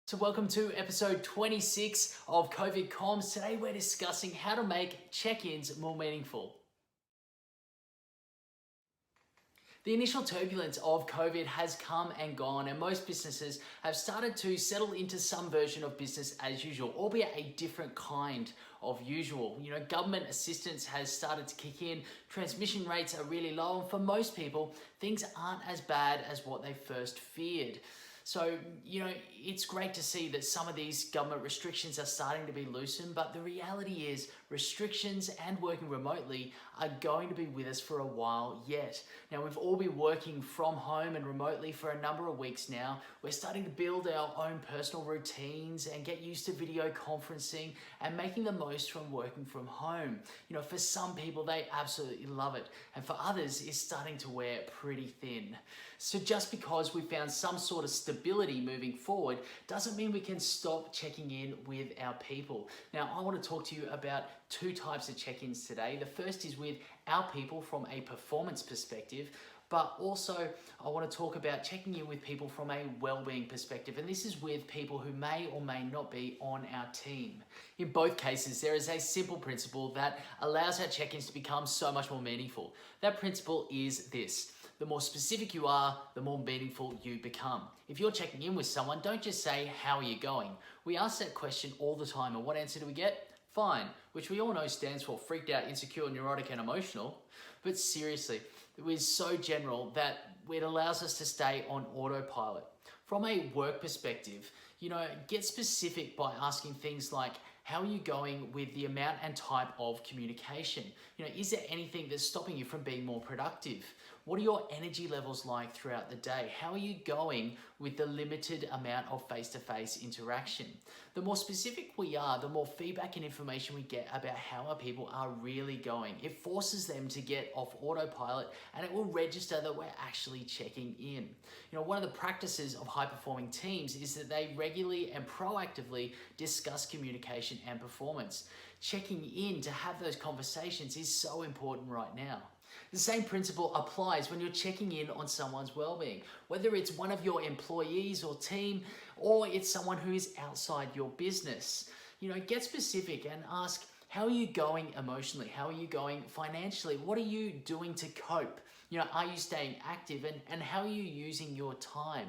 So welcome to episode 26 of COVID Comms. Today we're discussing how to make check-ins more meaningful. The initial turbulence of COVID has come and gone, and most businesses have started to settle into some version of business as usual, albeit a different kind of usual. Government assistance has started to kick in, transmission rates are really low, and for most people, things aren't as bad as what they first feared. So, it's great to see that some of these government restrictions are starting to be loosened, but the reality is restrictions and working remotely are going to be with us for a while yet. Now, we've all been working from home and remotely for a number of weeks now. We're starting to build our own personal routines and get used to video conferencing and making the most from working from home. For some people, they absolutely love it. And for others, it's starting to wear pretty thin. So just because we found some sort of stability moving forward doesn't mean we can stop checking in with our people. Now, I want to talk to you about two types of check-ins today. The first is with our people from a performance perspective, but also I want to talk about checking in with people from a well-being perspective, and this is with people who may or may not be on our team. In both cases, there is a simple principle that allows our check-ins to become so much more meaningful. That principle is this: the more specific you are, the more meaningful you become. If you're checking in with someone, don't just say, "How are you going?" We ask that question all the time, and what answer do we get? Fine, which we all know stands for freaked out, insecure, neurotic, and emotional. But seriously, it is so general that it allows us to stay on autopilot. From a work perspective, get specific by asking things like, how are you going with the amount and type of communication? Is there anything that's stopping you from being more productive? What are your energy levels like throughout the day? How are you going with the limited amount of face-to-face interaction? The more specific we are, the more feedback and information we get about how our people are really going. It forces them to get off autopilot, and it will register that we're actually checking in. One of the practices of high-performing teams is that they regularly and proactively discuss communication and performance. Checking in to have those conversations is so important right now. The same principle applies when you're checking in on someone's well-being, whether it's one of your employees or team, or it's someone who is outside your business. Get specific and ask, how are you going emotionally? How are you going financially? What are you doing to cope? Are you staying active, and how are you using your time?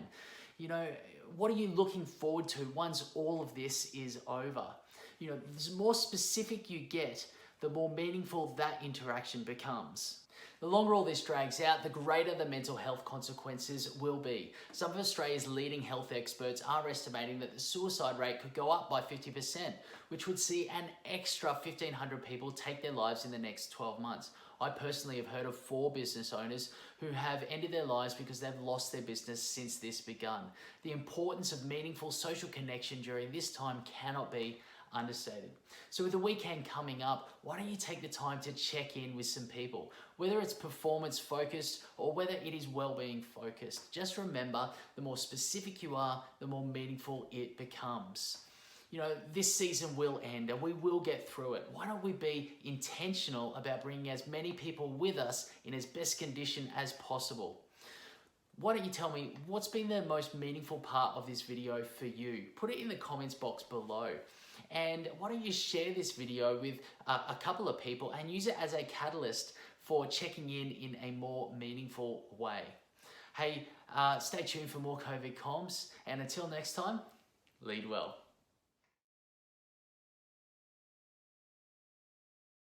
What are you looking forward to once all of this is over? The more specific you get, the more meaningful that interaction becomes. The longer all this drags out, the greater the mental health consequences will be. Some of Australia's leading health experts are estimating that the suicide rate could go up by 50%, which would see an extra 1,500 people take their lives in the next 12 months. I personally have heard of 4 business owners who have ended their lives because they've lost their business since this begun. The importance of meaningful social connection during this time cannot be understated. So with the weekend coming up, why don't you take the time to check in with some people, whether it's performance focused or whether it is well-being focused. Just remember, the more specific you are, the more meaningful it becomes. This season will end and we will get through it. Why don't we be intentional about bringing as many people with us in as best condition as possible? Why don't you tell me what's been the most meaningful part of this video for you? Put it in the comments box below. And why don't you share this video with a couple of people and use it as a catalyst for checking in a more meaningful way. Hey, stay tuned for more COVID comms, and until next time, lead well.